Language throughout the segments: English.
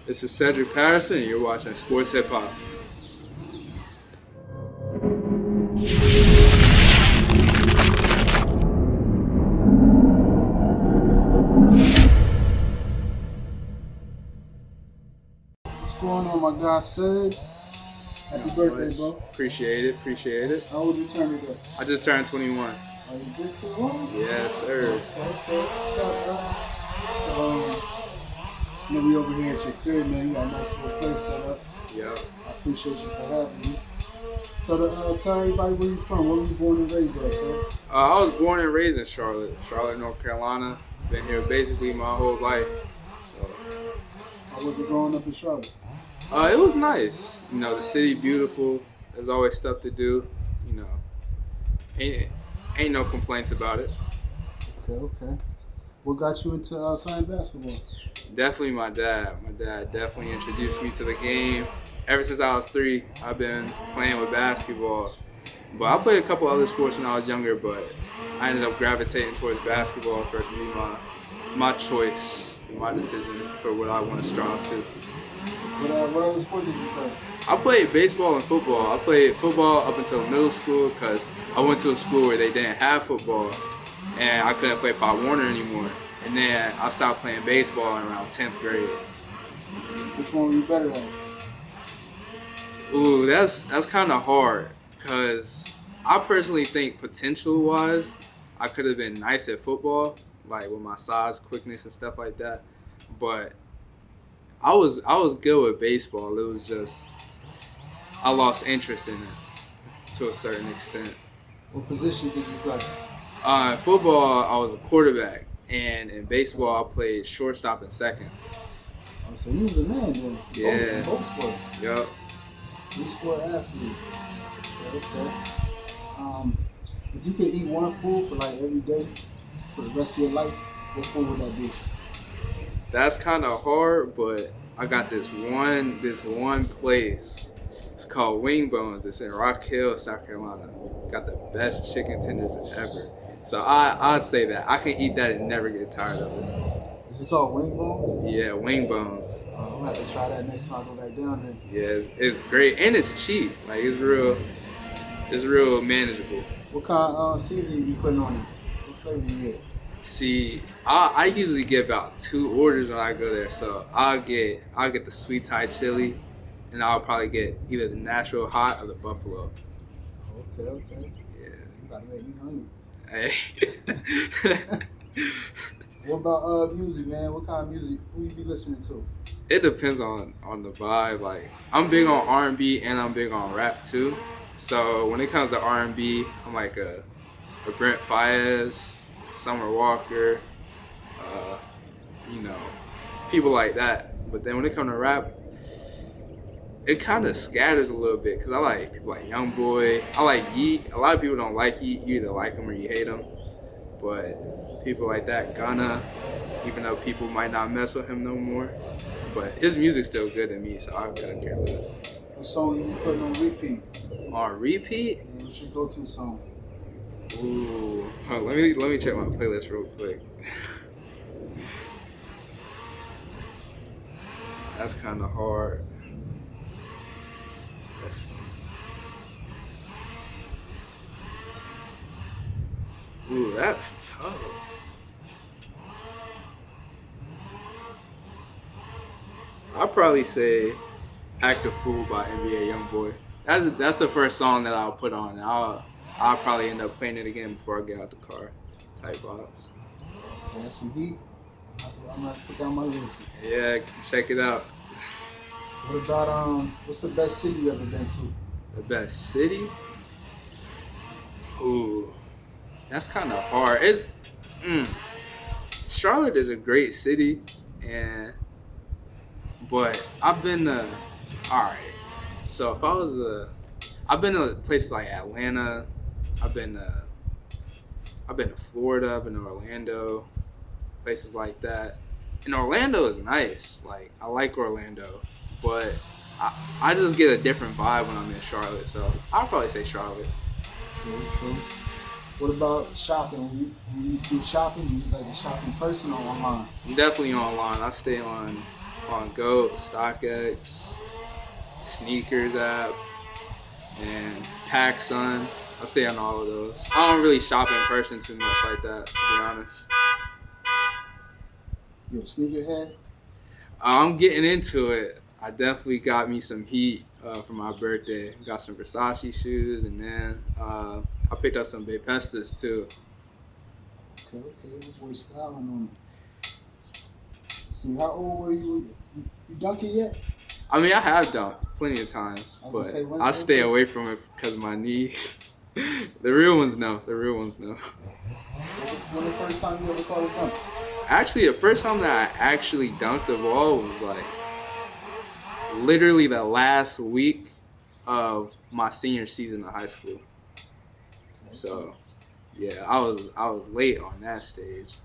This is Cedric Patterson, and you're watching Sports Hip Hop. What's going on, my guy Sid? Happy birthday, bro. Appreciate it. How old you turn today? I just turned 21. Are you big too long? Yes, sir. Okay, that's what's up, bro. So, you know, we over here at your crib, man. You got a nice little place set up. Yep. I appreciate you for having me. So, tell everybody where you from. Where were you born and raised at, sir? I was born and raised in Charlotte, North Carolina. Been here basically my whole life. So, How was it growing up in Charlotte? it was nice. You know, the city beautiful. There's always stuff to do. You know, ain't no complaints about it. Okay. What got you into playing basketball? Definitely my dad. My dad definitely introduced me to the game. Ever since I was 3, I've been playing with basketball. But I played a couple other sports when I was younger, but I ended up gravitating towards basketball for me, my choice, my decision for what I want to strive to. What other sports did you play? I played baseball and football. I played football up until middle school because I went to a school where they didn't have football, and I couldn't play Pop Warner anymore. And then I stopped playing baseball in around 10th grade. Which one were you better at? Ooh, that's kind of hard because I personally think potential-wise, I could have been nice at football, like with my size, quickness, and stuff like that. But I was good with baseball. It was just I lost interest in it to a certain extent. What positions did you play? In football, I was a quarterback, and in baseball, I played shortstop and second. Oh, so you was a man then? Yeah. Both sports. Yup. Three-sport athlete. Okay. If you could eat one food for like every day for the rest of your life, what food would that be? That's kind of hard, but I got this one place. It's called Wing Bones. It's in Rock Hill, South Carolina. Got the best chicken tenders ever. So I'd say that. I can eat that and never get tired of it. Is it called Wing Bones? Yeah, Wing Bones. I'm going to have to try that next time I go back down there. Yeah, it's great. And it's cheap. Like, it's real manageable. What kind of seasoning you putting on it? What flavor you get? See, I usually get about 2 orders when I go there. So I'll get the sweet Thai chili, and I'll probably get either the natural hot or the buffalo. Okay. Yeah. You got to make me hungry. Hey. What about music, man? What kind of music? Who you be listening to? It depends on the vibe. Like, I'm big on R&B and I'm big on rap too. So when it comes to R&B, I'm like a Brent Faiyaz, Summer Walker, you know, people like that. But then when it comes to rap, it kind of scatters a little bit because I like people like YoungBoy. I like Yeet. A lot of people don't like Yeet. You either like him or you hate him. But people like that, Gunna, even though people might not mess with him no more, but his music's still good to me, so I couldn't care less. What song you be putting on repeat? On repeat? Yeah, what's your go-to song? Ooh, let me check my playlist real quick. That's kind of hard. Let's see. Ooh, that's tough. I'd probably say "Act a Fool" by NBA YoungBoy. That's the first song that I'll put on. I'll probably end up playing it again before I get out the car. Type vibes. Okay, that's some heat. I'm gonna put down my list. Yeah, check it out. What about what's the best city you ever been to? The best city? Ooh, that's kind of hard. Charlotte is a great city, but I've been to, alright, so if I've been to places like Atlanta, I've been to Florida, I've been to Orlando, places like that. And Orlando is nice, like, I like Orlando, but I just get a different vibe when I'm in Charlotte, so I'll probably say Charlotte. True. What about shopping? When you do shopping, you like a shopping person or online? Definitely online. I stay on on GOAT, StockX, Sneakers app, and PacSun. I stay on all of those. I don't really shop in person too much like that, to be honest. You a sneakerhead? I'm getting into it. I definitely got me some heat for my birthday. Got some Versace shoes, and then I picked up some Pestas too. Okay. Your boy styling on it. See, how old were you? You dunking yet? I mean, I have dunked plenty of times, I was but gonna say, I stay away from it because of my knees. The real ones know. The real ones know. When the first time you ever caught a dunk? Actually, the first time that I actually dunked a ball was like literally the last week of my senior season of high school. Okay. So, yeah, I was late on that stage.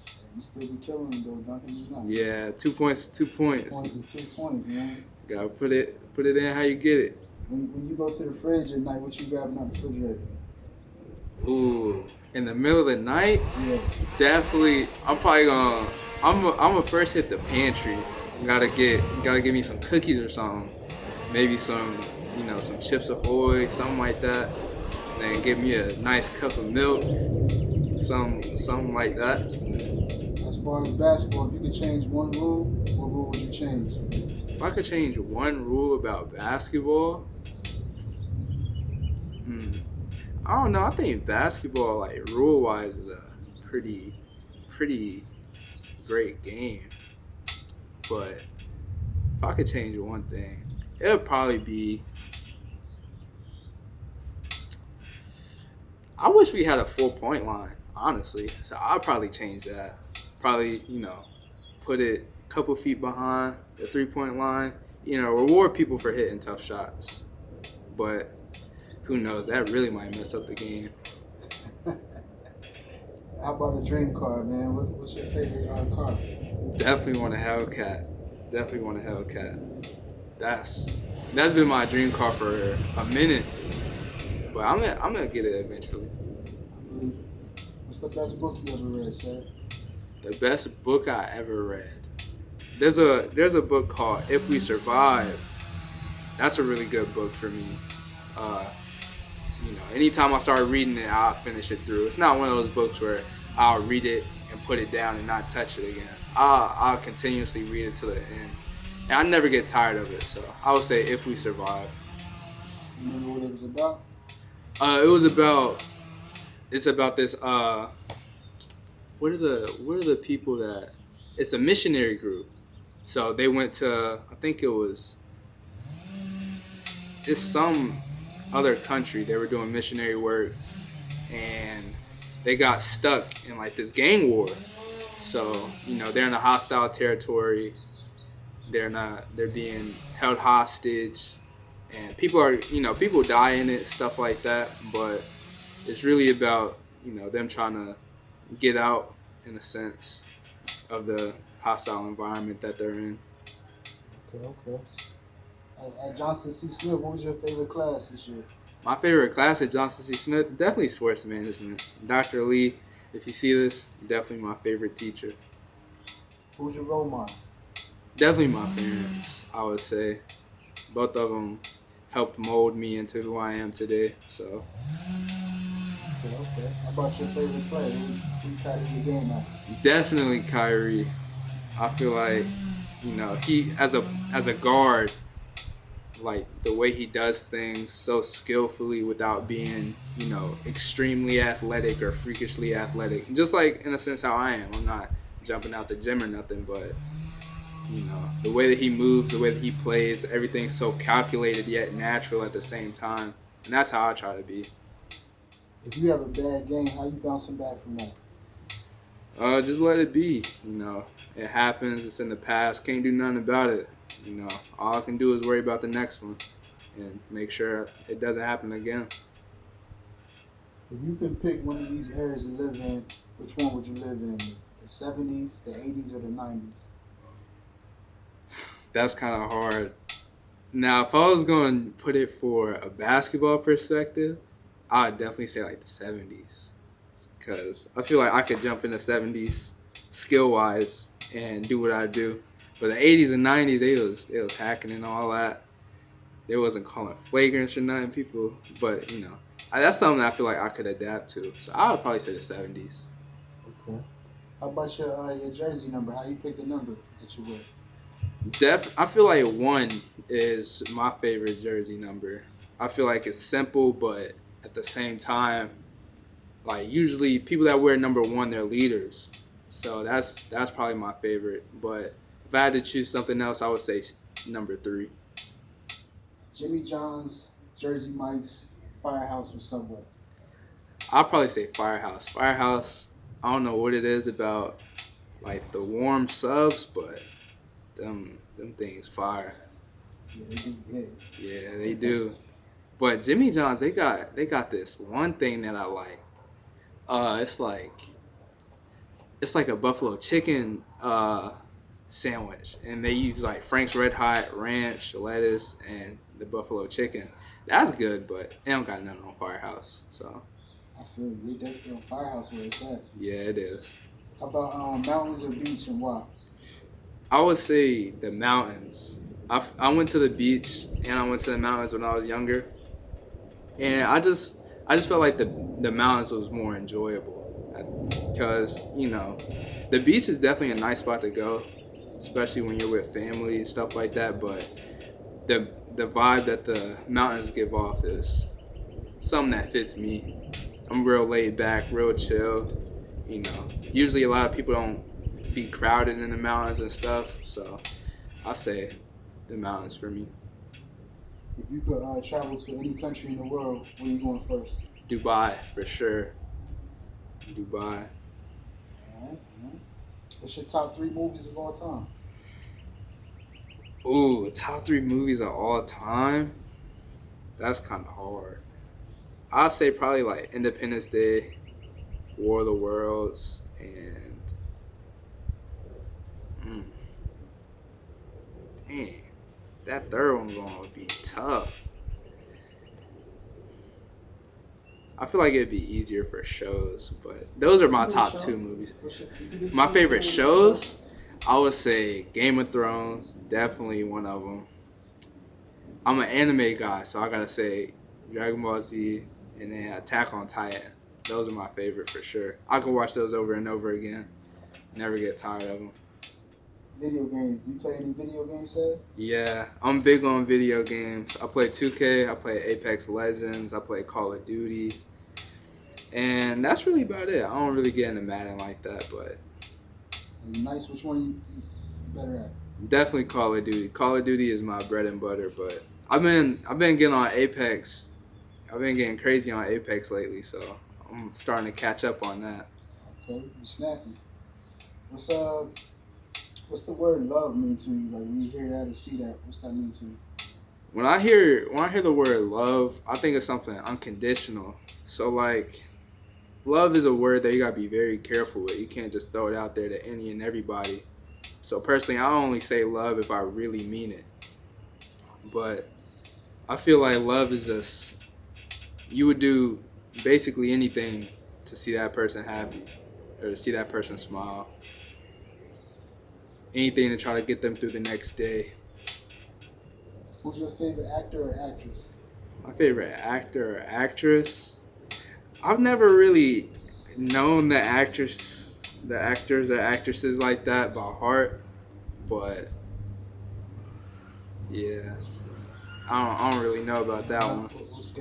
Yeah, you still be killing them though, dunking them out. Yeah, 2 points, 2 points. 2 points is 2 points, man. Gotta put it in how you get it. When you go to the fridge at night, what you grabbing out the refrigerator? Ooh, in the middle of the night, Yeah. definitely. I'm probably gonna. I'm first hit the pantry. Gotta get me some cookies or something. Maybe some some Chips Ahoy, something like that. Then get me a nice cup of milk, something like that. As far as basketball, if you could change one rule, what rule would you change? If I could change one rule about basketball, I don't know. I think basketball, like rule wise, is a pretty great game. But if I could change one thing, it would probably be. I wish we had a 4-point line, honestly. So I'd probably change that. Probably, put it a couple feet behind the 3-point line. Reward people for hitting tough shots. But who knows? That really might mess up the game. How about a dream car, man? What's your favorite car? Definitely want a Hellcat. That's been my dream car for a minute. But I'm gonna get it eventually. I believe it. What's the best book you ever read, Seth? The best book I ever read. There's a book called If We Survive. That's a really good book for me. Anytime I start reading it, I'll finish it through. It's not one of those books where I'll read it and put it down and not touch it again. I'll continuously read it to the end. And I never get tired of it. So I would say If We Survive. You remember what it was about? It's about this what are the people that it's a missionary group. So they went to, I think it's some other country. They were doing missionary work and they got stuck in like this gang war. So, they're in a hostile territory. They're being held hostage and people die in it, stuff like that, but it's really about, them trying to get out in a sense of the hostile environment that they're in. Okay. At Johnson C. Smith, what was your favorite class this year? My favorite class at Johnson C. Smith, definitely sports management. Dr. Lee, if you see this, definitely my favorite teacher. Who's your role model? Definitely my parents, I would say. Both of them helped mold me into who I am today. So. Okay. How about your favorite player? Who you patted your game at? Definitely Kyrie. I feel like, he as a guard, like the way he does things so skillfully without being, extremely athletic or freakishly athletic. Just like in a sense how I am. I'm not jumping out the gym or nothing, but the way that he moves, the way that he plays, everything's so calculated yet natural at the same time. And that's how I try to be. If you have a bad game, how you bouncing back from that? Just let it be. It happens. It's in the past. Can't do nothing about it. All I can do is worry about the next one and make sure it doesn't happen again. If you can pick one of these eras to live in, which one would you live in? The 70s, the 80s, or the 90s? That's kind of hard. Now, if I was going to put it for a basketball perspective, I would definitely say like the 70s. Because I feel like I could jump in the 70s skill-wise and do what I do. But the 80s and 90s, they was hacking and all that. They wasn't calling flagrants or nothing, people. But that's something that I feel like I could adapt to. So I would probably say the 70s. Okay. How about your jersey number? How you pick the number that you wear? I feel like 1 is my favorite jersey number. I feel like it's simple, but at the same time, like usually people that wear number 1, they're leaders. So that's probably my favorite. But if I had to choose something else, I would say number 3. Jimmy John's, Jersey Mike's, Firehouse, or Subway? I'll probably say Firehouse. Firehouse, I don't know what it is about like the warm subs, but them things fire. Yeah, they do. Yeah. Yeah, they do. But Jimmy John's, they got this one thing that I like. It's like a buffalo chicken sandwich, and they use like Frank's Red Hot, ranch, lettuce, and the buffalo chicken. That's good, but they don't got nothing on Firehouse. So I feel you. They definitely on Firehouse where it's at. yeah, it is. How about mountains or beach and why? I would say the mountains. I went to the beach and I went to the mountains when I was younger, and I just felt like the mountains was more enjoyable because the beach is definitely a nice spot to go, especially when you're with family and stuff like that. But the vibe that the mountains give off is something that fits me. I'm real laid back, real chill. Usually a lot of people don't be crowded in the mountains and stuff, so I'll say the mountains for me. If you could travel to any country in the world, where you going first? Dubai, for sure. Dubai. All right, all right. What's your top 3 movies of all time? Ooh, top 3 movies of all time? That's kind of hard. I'll say probably like Independence Day, War of the Worlds, and dang, that third one gonna be tough. I feel like it'd be easier for shows, but those are my top 2 movies. My favorite shows, I would say Game of Thrones, definitely one of them. I'm an anime guy, so I gotta say Dragon Ball Z and then Attack on Titan. Those are my favorite for sure. I can watch those over and over again. Never get tired of them. Video games. You play any video games, Seth? Yeah, I'm big on video games. I play 2K, I play Apex Legends, I play Call of Duty. And that's really about it. I don't really get into Madden like that, but Nice. Which one you better at? definitely Call of Duty. Call of Duty is my bread and butter, but I've been getting on Apex. I've been getting crazy on Apex lately, so I'm starting to catch up on that. Okay, you snappy. What's the word love mean to you? Like when you hear that or see that, what's that mean to you? When I hear the word love, I think it's something unconditional. So like, love is a word that you gotta be very careful with. You can't just throw it out there to any and everybody. So personally, I only say love if I really mean it. But I feel like love is just, you would do basically anything to see that person happy or to see that person smile. Anything to try to get them through the next day. Who's your favorite actor or actress? My favorite actor or actress? I've never really known the actors or actresses like that by heart, but yeah, I don't really know about that one.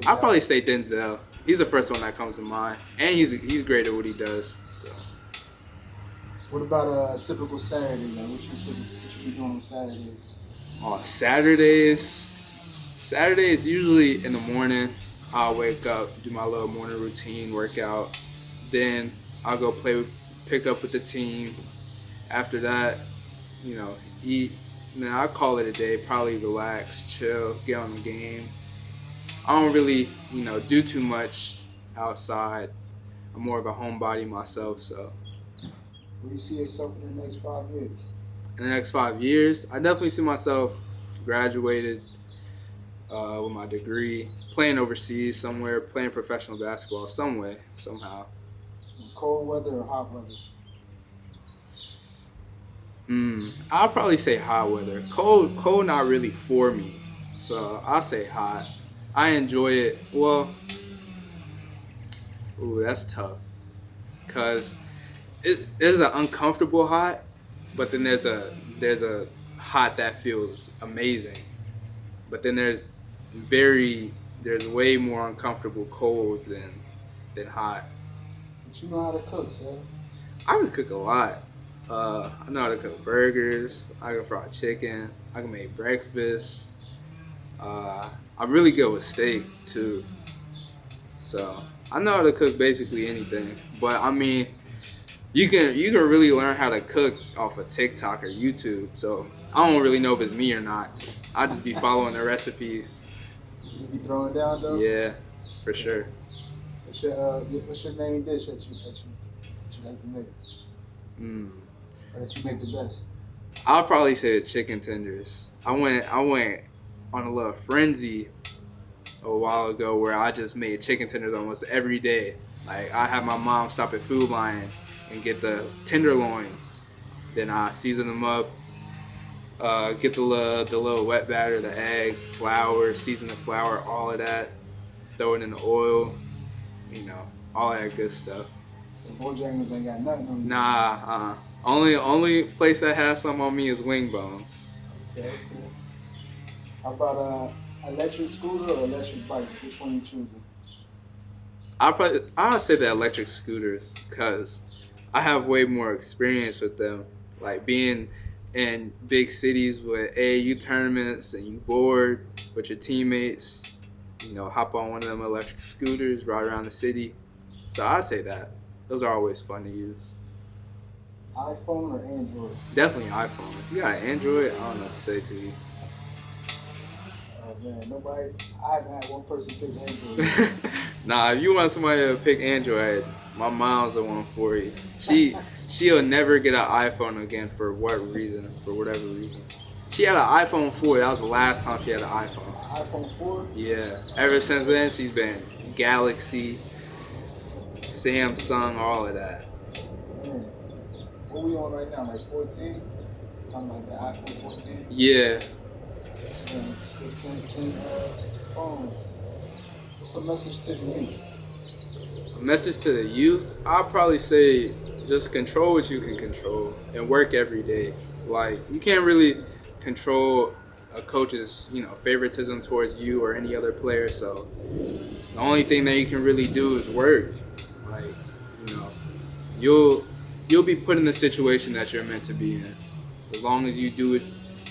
I'll probably say Denzel. He's the first one that comes to mind, and he's great at what he does. So. What about a typical Saturday? Like what you be doing on Saturdays? On Saturdays usually in the morning. I'll wake up, do my little morning routine, workout. Then I'll go pick up with the team. After that, eat. And then I'll call it a day, probably relax, chill, get on the game. I don't really, do too much outside. I'm more of a homebody myself, so. Where do you see yourself in the next 5 years? In the next 5 years, I definitely see myself graduated with my degree, playing overseas somewhere, playing professional basketball some way, somehow. In cold weather or hot weather? I'll probably say hot weather. Cold, not really for me. So I'll say hot. I enjoy it. Well, ooh, that's tough. Cause it is an uncomfortable hot, but then there's a hot that feels amazing. But then there's way more uncomfortable colds than hot. But you know how to cook, sir. I can cook a lot. I know how to cook burgers. I can fry chicken. I can make breakfast. I'm really good with steak too. So I know how to cook basically anything. But I mean, you can really learn how to cook off of TikTok or YouTube. So I don't really know if it's me or not. I just be following the recipes. You be throwing down though. Yeah, for sure. What's your main dish that you like to make, Mm. or that you make the best? I'll probably say the chicken tenders. I went on a little frenzy a while ago where I just made chicken tenders almost every day. Like I had my mom stop at Food Lion and get the tenderloins. Then I season them up, get the little wet batter, the eggs, flour, season the flour, all of that. Throw it in the oil, you know, all that good stuff. So Bojangles ain't got nothing on you. Nah, only place that has some on me is Wing Bones. Okay, cool. How about electric scooter or electric bike? Which one you choosing? I'll say the electric scooters because I have way more experience with them. Like being in big cities with AAU tournaments and you bored with your teammates, hop on one of them electric scooters, ride around the city. So I say that. Those are always fun to use. iPhone or Android? Definitely iPhone. If you got an Android, I don't know what to say to you. Oh man, I haven't had one person pick Android. Nah, if you want somebody to pick Android, my mom's the one for you. She'll never get an iPhone again for what reason? For whatever reason. She had an iPhone 4. That was the last time she had an iPhone. iPhone 4? Yeah. Ever since then, she's been Galaxy, Samsung, all of that. Man, what we on right now? Like 14? Something like that. iPhone 14? Yeah. Let's get 10 phones. What's a message to the youth? A message to the youth? I'll probably say just control what you can control and work every day. Like, you can't really control a coach's, favoritism towards you or any other player. So the only thing that you can really do is work. Like, you'll be put in the situation that you're meant to be in. As long as you do what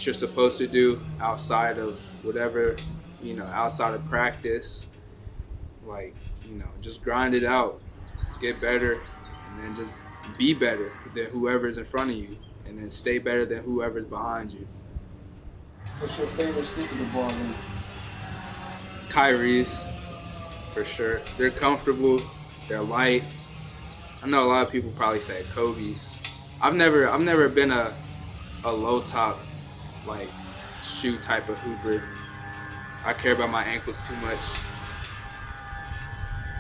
you're supposed to do outside of whatever, outside of practice, like, just grind it out, get better, and then just be better than whoever's in front of you, and then stay better than whoever's behind you. What's your favorite sneaker to ball in? Kyrie's, for sure. They're comfortable, they're light. I know a lot of people probably say Kobe's. I've never been a low top like shoe type of hooper. I care about my ankles too much.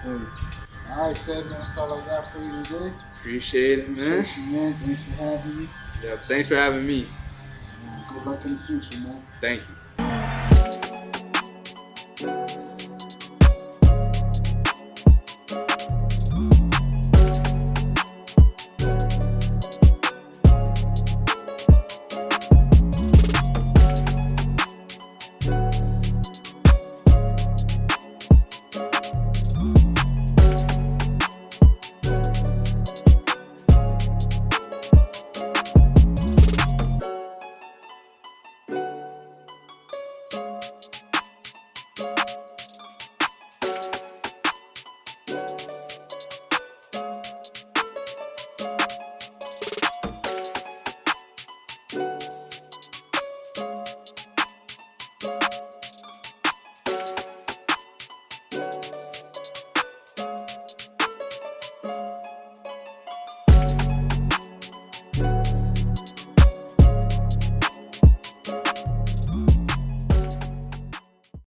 Hey. All right, Seth, man, that's all I got for you today. Appreciate it, man. Appreciate you, man. Thanks for having me. Yeah, thanks for having me. And good luck in the future, man. Thank you.